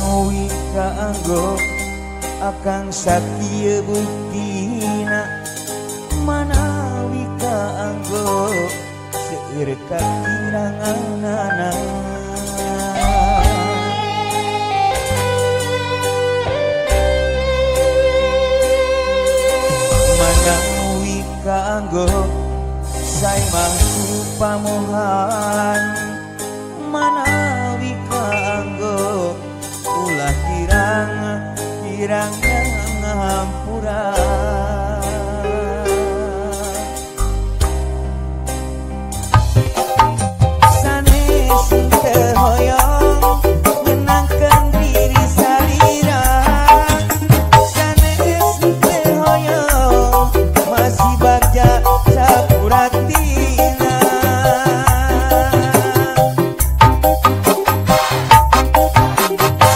Manawi kaanggo akang sakieu buktina, manawi kaanggo seueur kakiranganana. Manawi kaanggo sae mangku pamohan, manawi kaanggo ulah kirang ngahampura. Sanes teu hoyong nyenangkeun diri salira, sanes teu hoyong masih bagja sapuratina.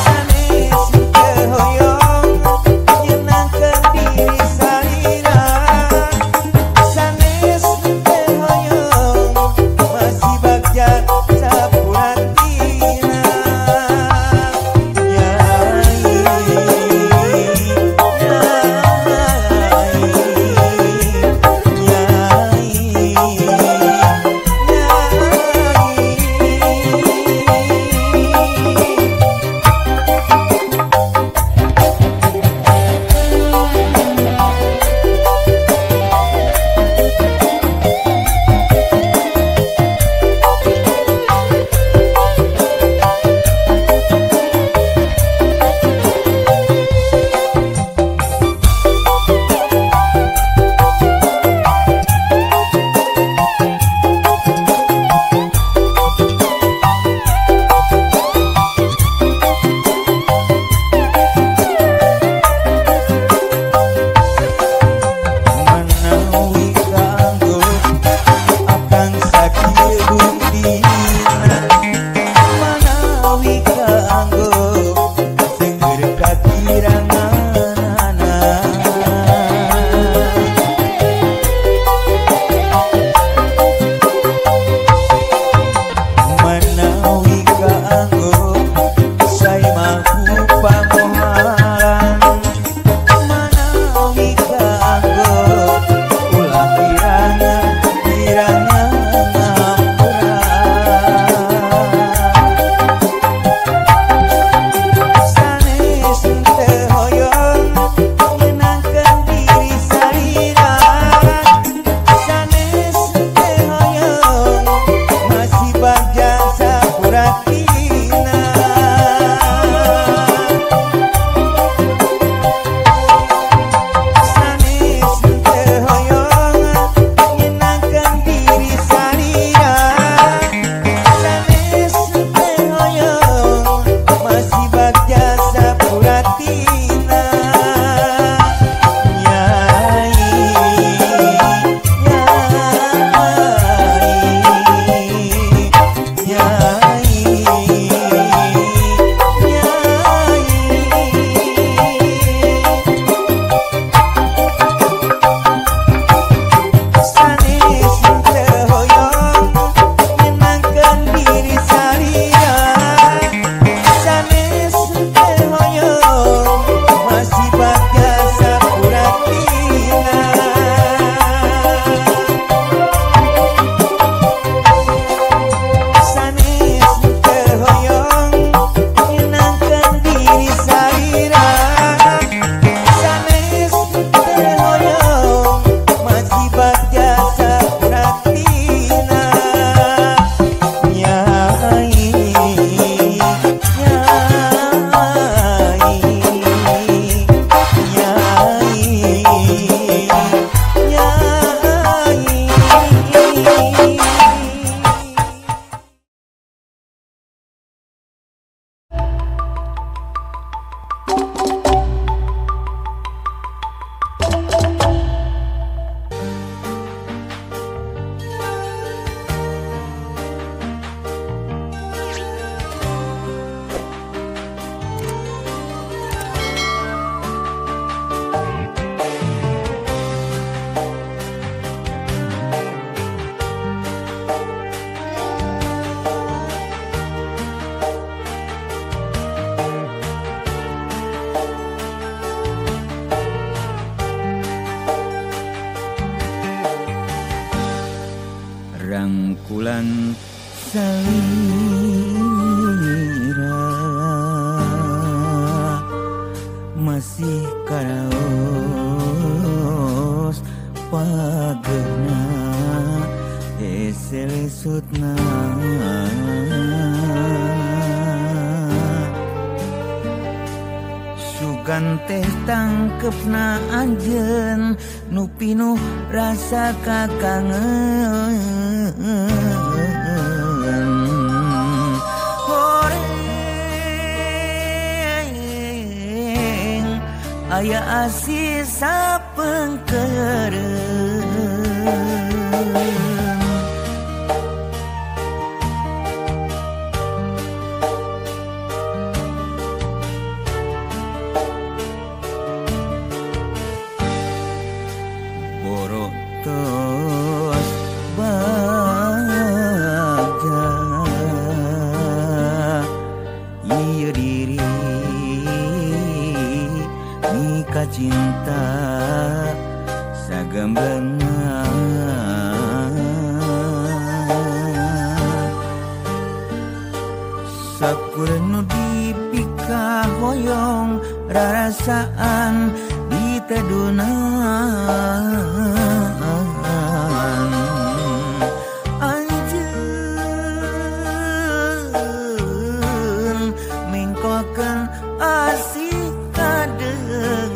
Sanes teu hoyong nyenangkeun diri salira, sanes teu hoyong masih bagja sapuratina. Manawi kaanggo akang sakieu buktina, manawi kaanggo seueur kakiranganana. Manawi kaanggo sae mangku pamohalan, manawi kaanggo ulah kirang ngahampura. Sanes teu hoyong nyenangkeun diri salira, sanes teu hoyong masih bagja sapuratina. sugan salira masih karaos pagena eselesutna sugan teh tangkepna anjeun nu pinuh rasa kakangen horeng aya asih sapengkereun borotos bagja ieu diri mika cinta sagembenga sakurnu dipika hoyong rarasaan ditedunan anjeun mingkokeun asih kadeung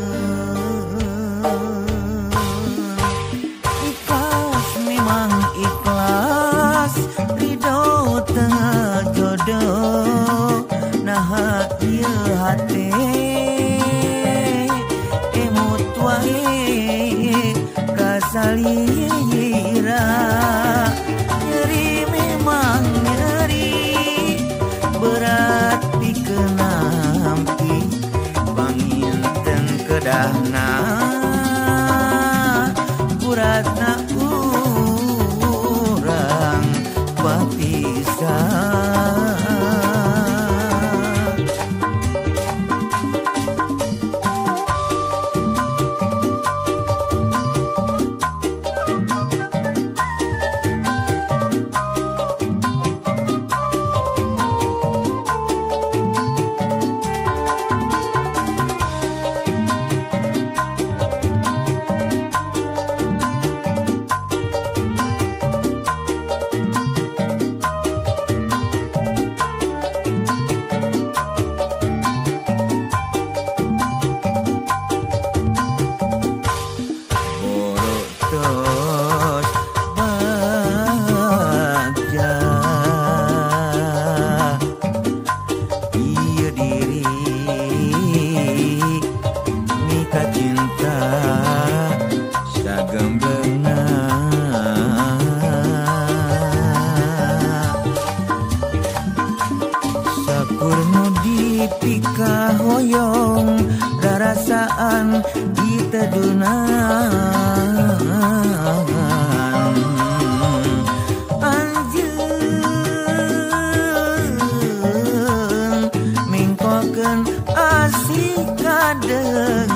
ikhlas memang ikhlas ridho tengah jodoh nah ieu hate kasalira nyeri memang nyeri berat dikenampi panginten kedahna uratna urang papisah pika hoyong rarasaan ditedunan anjeun mingkokeun asih kadeung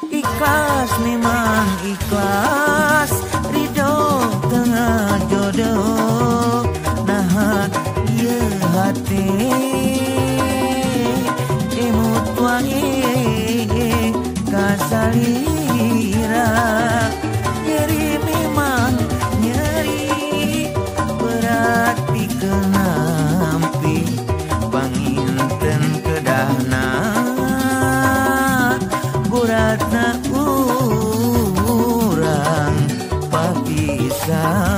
ikhlas memang ikhlas ridho tengah jodoh nah ieu hate emut wangi kasalira nyeri memang nyeri berat dikenampi panginten kedahna buratna urang papisah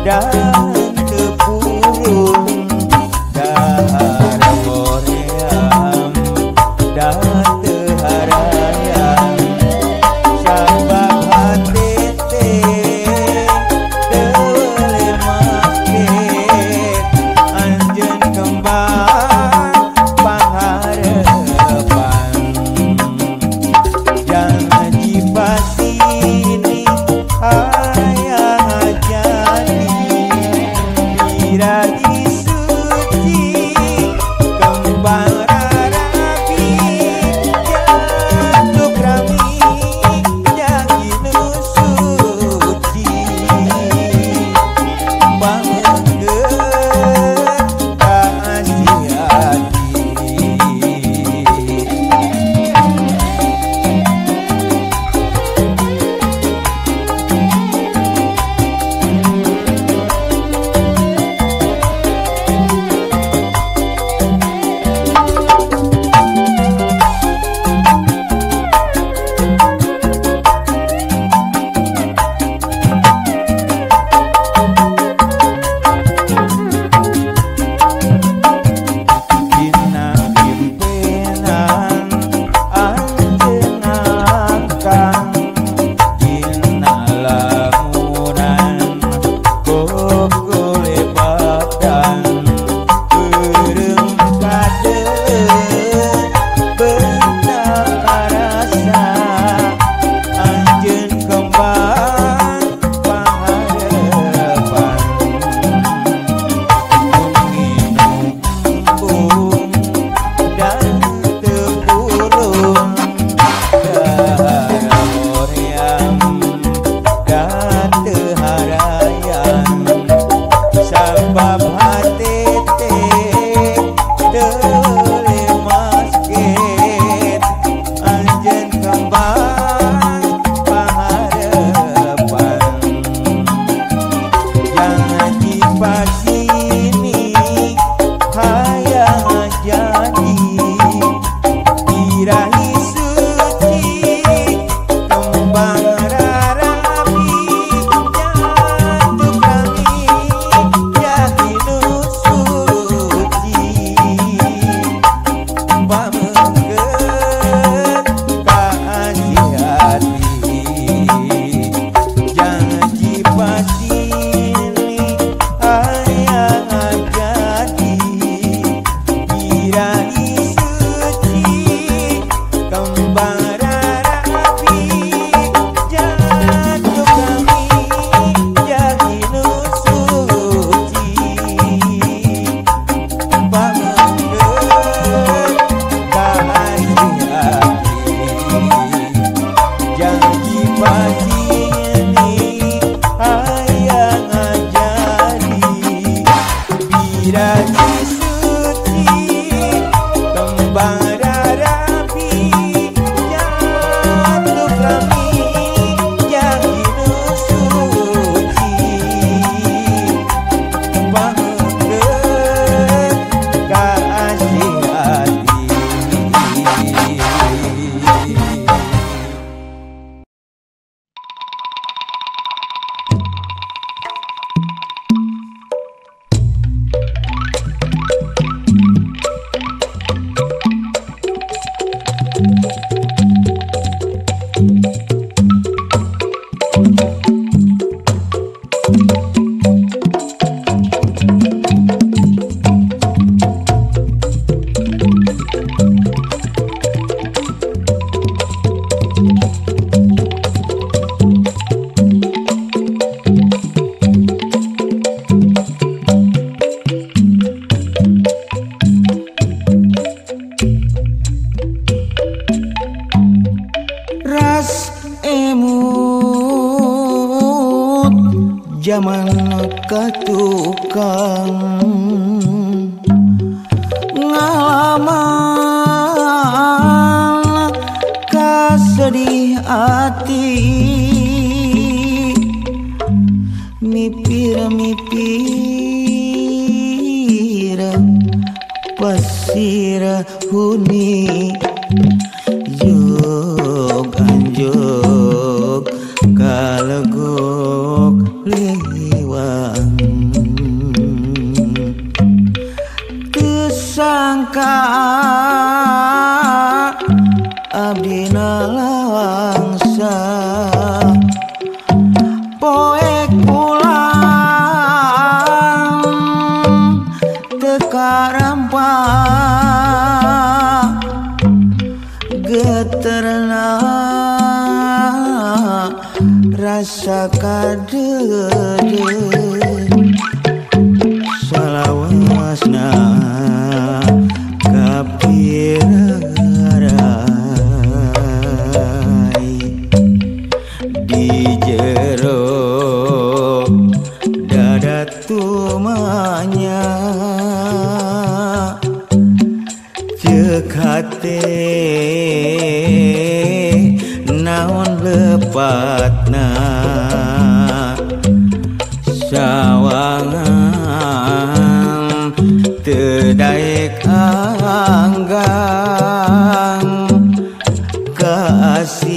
dan tepurung dahar koream dan teharayam sabab hati tewele maket anjeun kembang pangharepan jangan dipasini hayang jadi iradi suci kembang rarapi jantuk rami jadi nu suci banggeut kasih hati. Dina impenan anjeun akang dina lamunan kokole badan eureum kadeung bentak rasa anjeun kembang pangharepan nginum embung dan tepurung dahar koream dan teharayam sabab hati tewele masket anjeun kembang pangharepan jangan dipasini hayang jadi birahi suci kembang rarapi jantuk kami jadi nu suci banggeut kasih hati jangan dipasini hayang jadi birahi suci kembang rarapi jantuk kami jadi nu suci banggeut kasih hati jangan dipasini hayang jadi birahi suci kembang rarapi jantuk kami jadi nu suci banggeut kasih hati. Ras emut zaman katukang ngalaman kasedih hati mipir pasir huni jog anjog kalegok liwat liwang tersangka abdi nalangsa poek pulang teka rampak geterna rasa kadede salawasna kapirarai di jero dada tumanya cek hate naon lepatna sawangan tedaek anggang kasih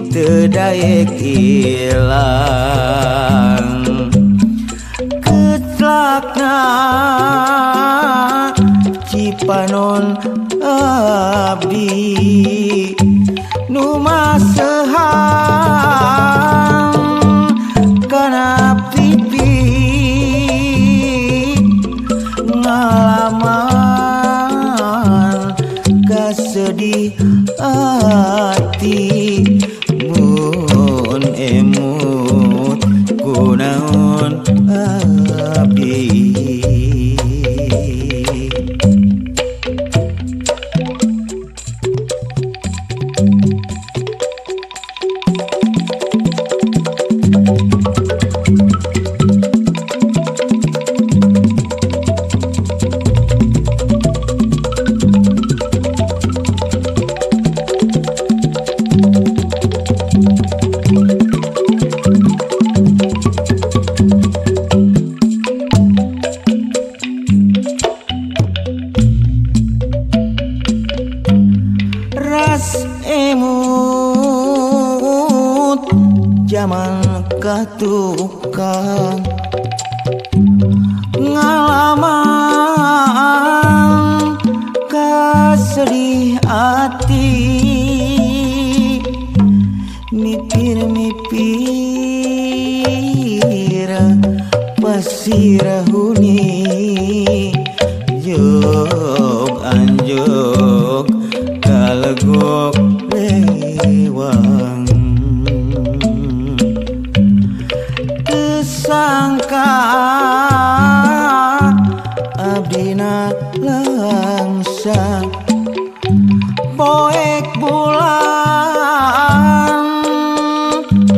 tedaek ilang ketlakna cipanon abdi nu masehang kana pipi ngalaman kasedih hati mun emut kunaon abdi zaman katukang ngalaman kasedih hati mipir-mipir pasirahuni jog anjog kalegok lewang sangka abdina langsa poek bulan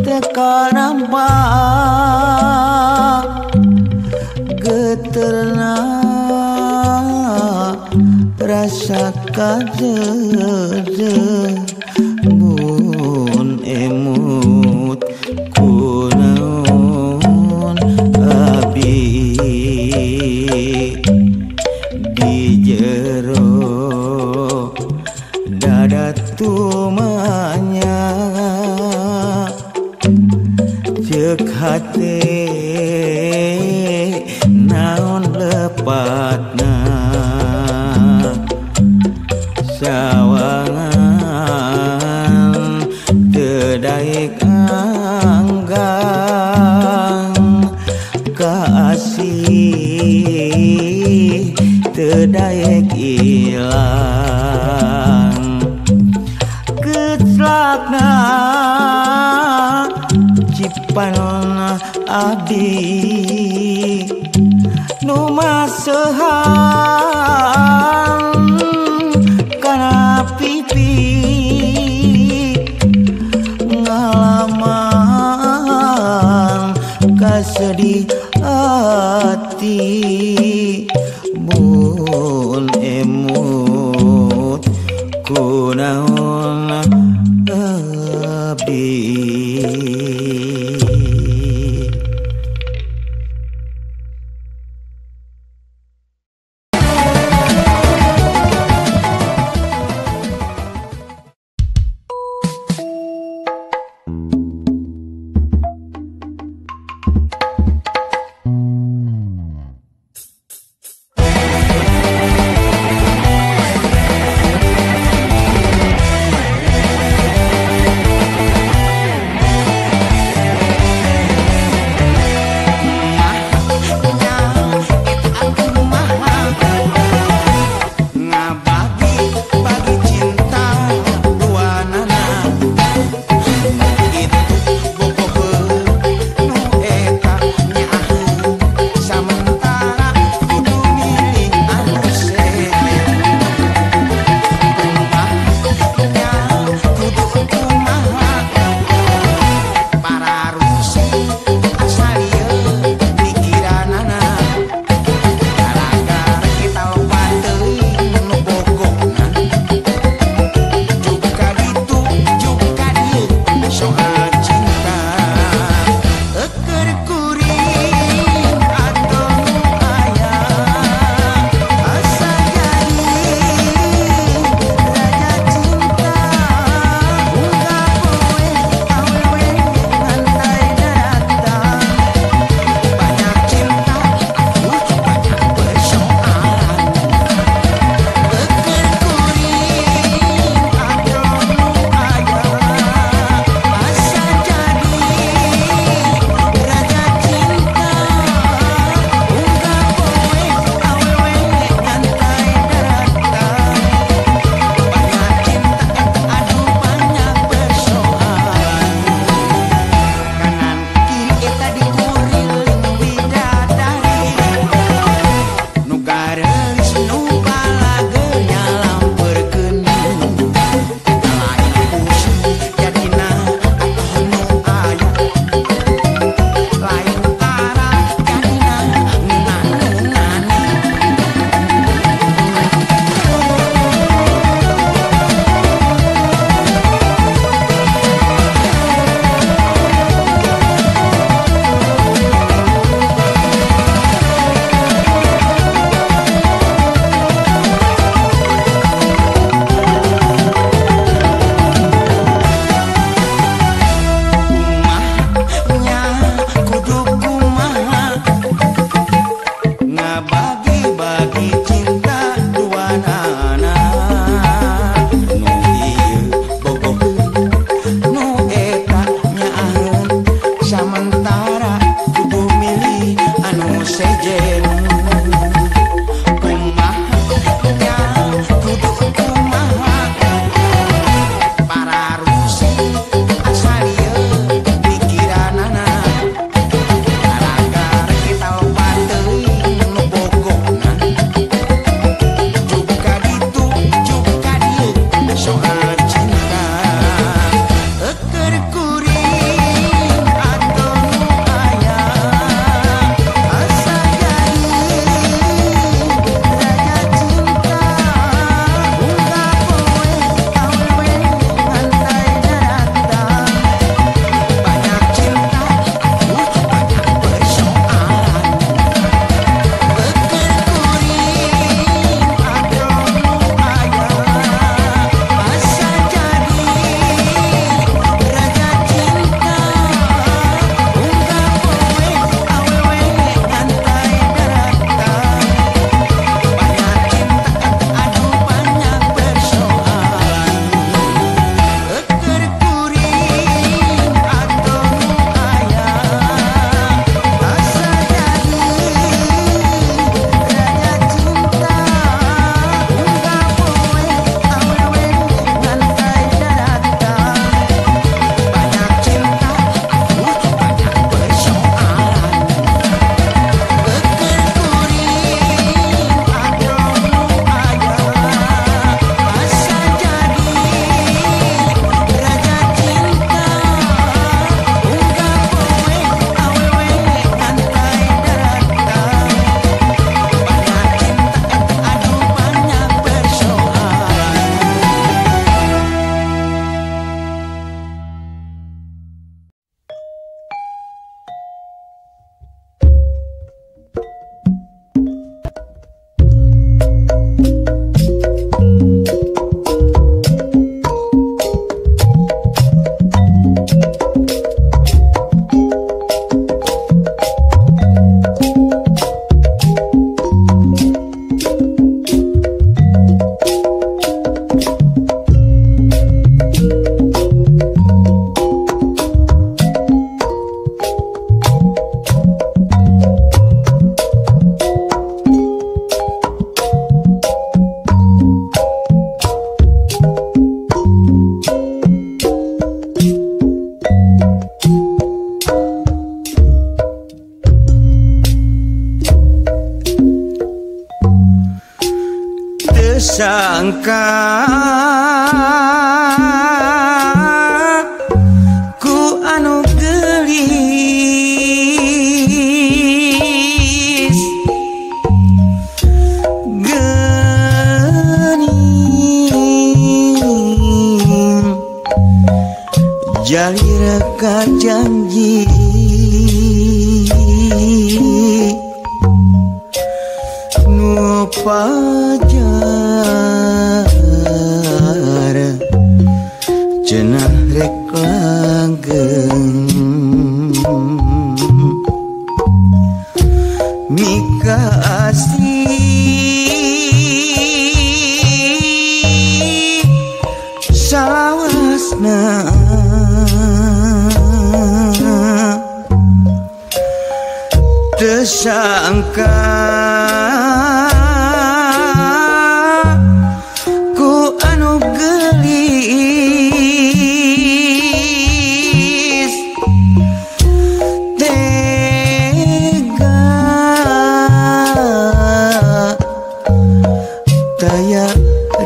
teka nampak geterna rasa kadede mun emut kunaon abdi di jero dada tumanya cek hate naon lepatna sawangan tedaek anggang kasih tedaek ilang ketlakna cipanon abdi nu masehang kana pipi ngalaman kasedih hati mun emut kunaon abdi. sangka ku anu gelis gening jalira ka janji nu pajar cenah rek langgeng mika asih salawasna teu sangka ku anu gelis tega taya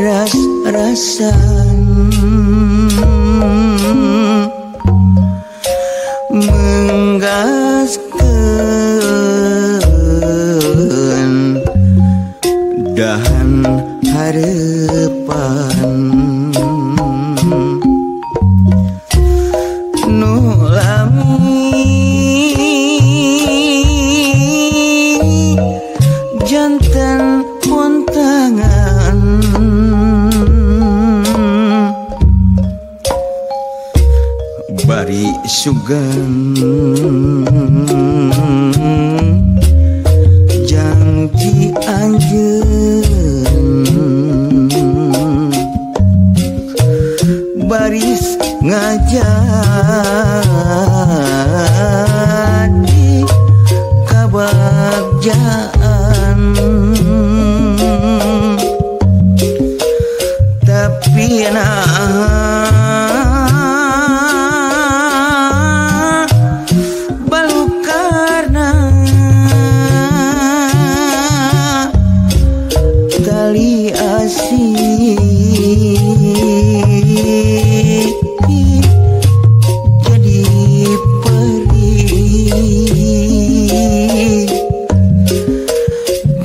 ras-rasan menggaskeun dahan harepan nu lami janten puntangan bari sugan janji anjeun baris ngajadi kabagjaan tapi balukarna tali asih jadi perih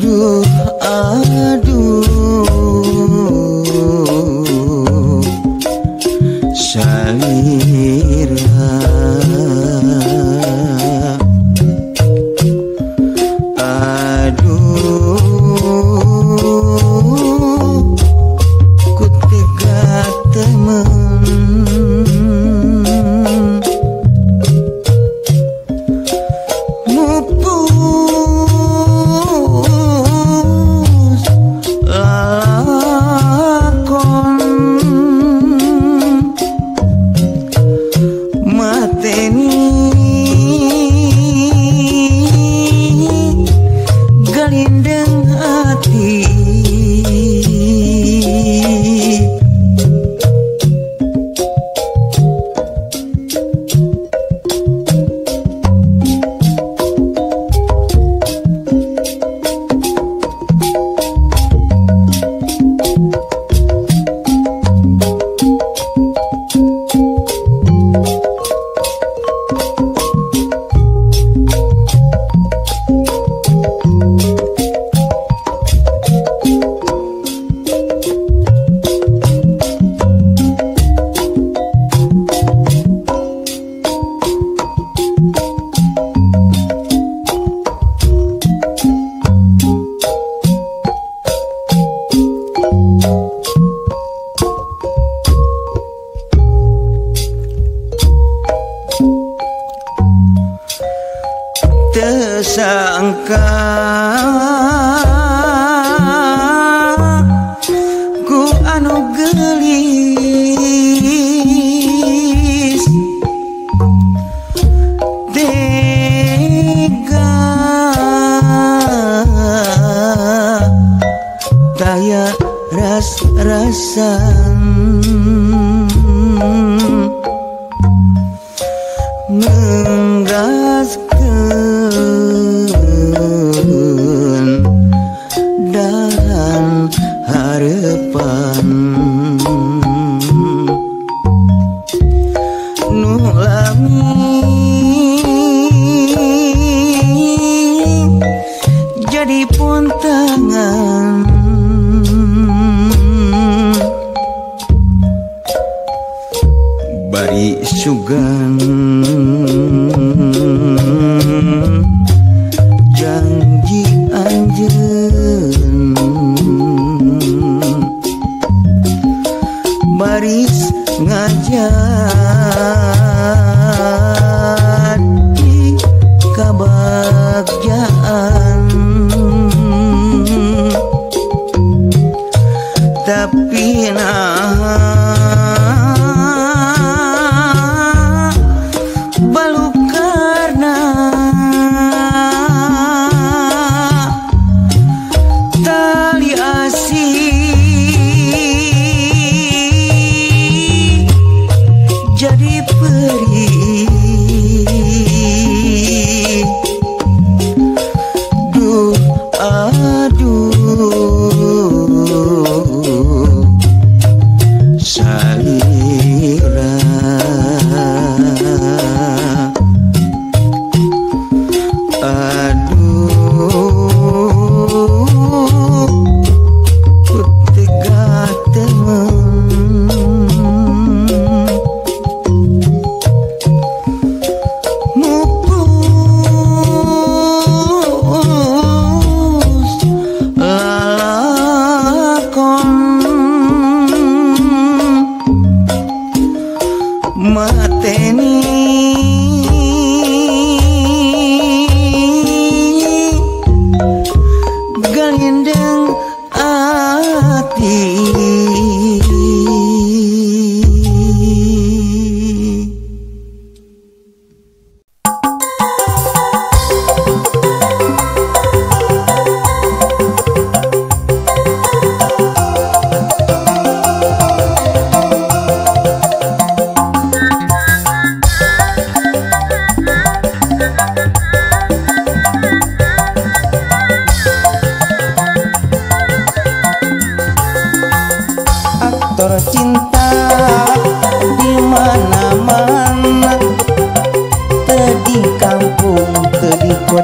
duh aduh salira aduh ku tega temen mupus lalakon mateni galindeng hati tersangka ku anu gelis tega daya ras-rasan menggaskeun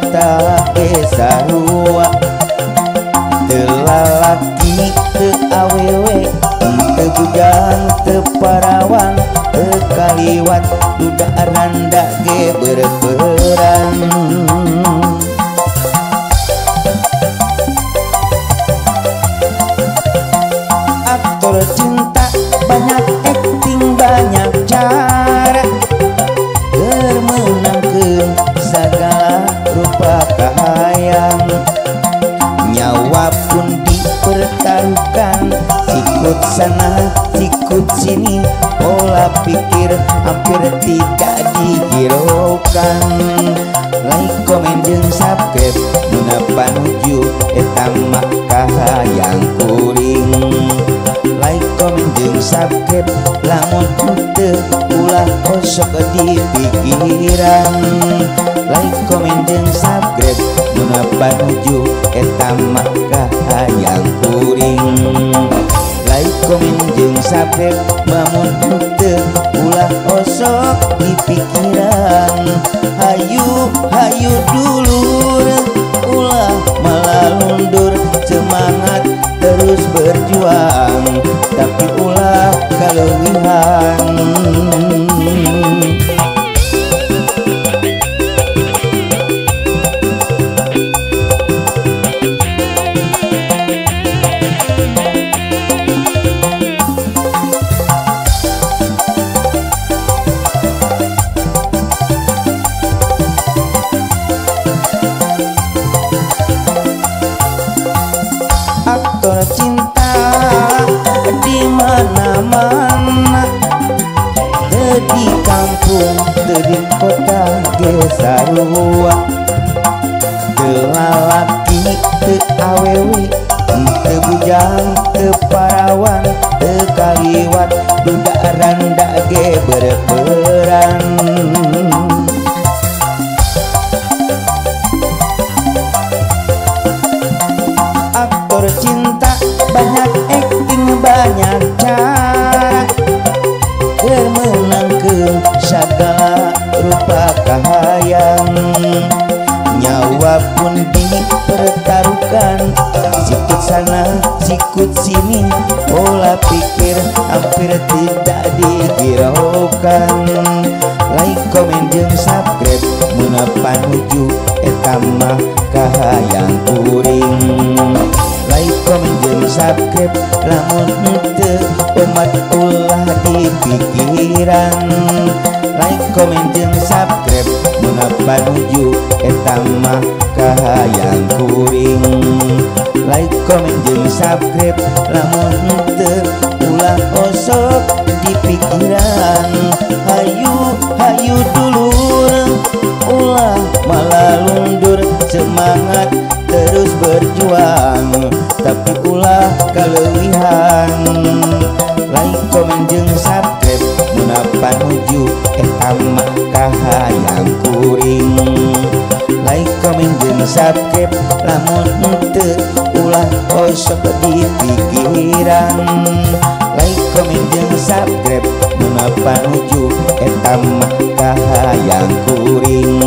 cinta sarua teu lalaki teu awewe teu bujang teu parawan teu kaliwat duda randa ge berperan. Aktor cinta banyak acting banyak cara menangkeun segala rupa kahayang nyawa pun dipertaruhkan sikut sana sikut sini pola pikir hampir tidak dihiraukan. Like komen jeung subscribe nuna panuju eta mah kahayang kuring. Like komen jeung subscribe lamun teu ulah kosok di pikiran. Like komen jeung subscribe nuna panuju eta mah kahayang kuring. Like komen jeung subscribe lamun teu ulah kosok di pikiran. Hayu hayu dulur ulah malah lundur semangat terus berjuang tapi ulah kaleuwihan. Aktor cinta di mana-mana di kampung di kota ge sarua teu lalaki teu awewe teu bujang teu parawan teu kaliwat duda randa ge berperan. Aktor cinta banyak acting banyak cara menangkeun segala rupa kahayang nyawa pun dipertaruhkan sikut sana sikut sini pola pikir hampir tidak dihiraukan. Like komen jeung subscribe muna panuju eta mah kahayang kuring. Like komen jeung subscribe lamun teu umat ulah di pikiran. Like komen jeung subscribe muna panuju eta mah kahayang kuring. Like komen jeung subscribe lamun teu ulah osok di pikiran. Hayu hayu dulur ulah malah lundur semangat terus berjuang tapi ulah kaleuwihan. Like komen jeung subscribe muna panuju eta mah kahayang kuring. Like komen jeung subscribe lamun teu ulah kosok di pikiran. Like komen jeung subscribe muna panuju eta mah kahayang kuring.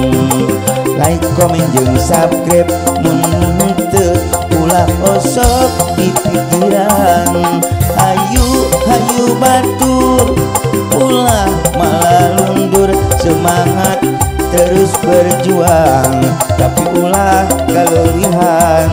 Like komen jeung subscribe mun teu ulah osok di pikiran. Hayu hayu batur ulah malah lundur semangat terus berjuang tapi ulah kaleuwihan.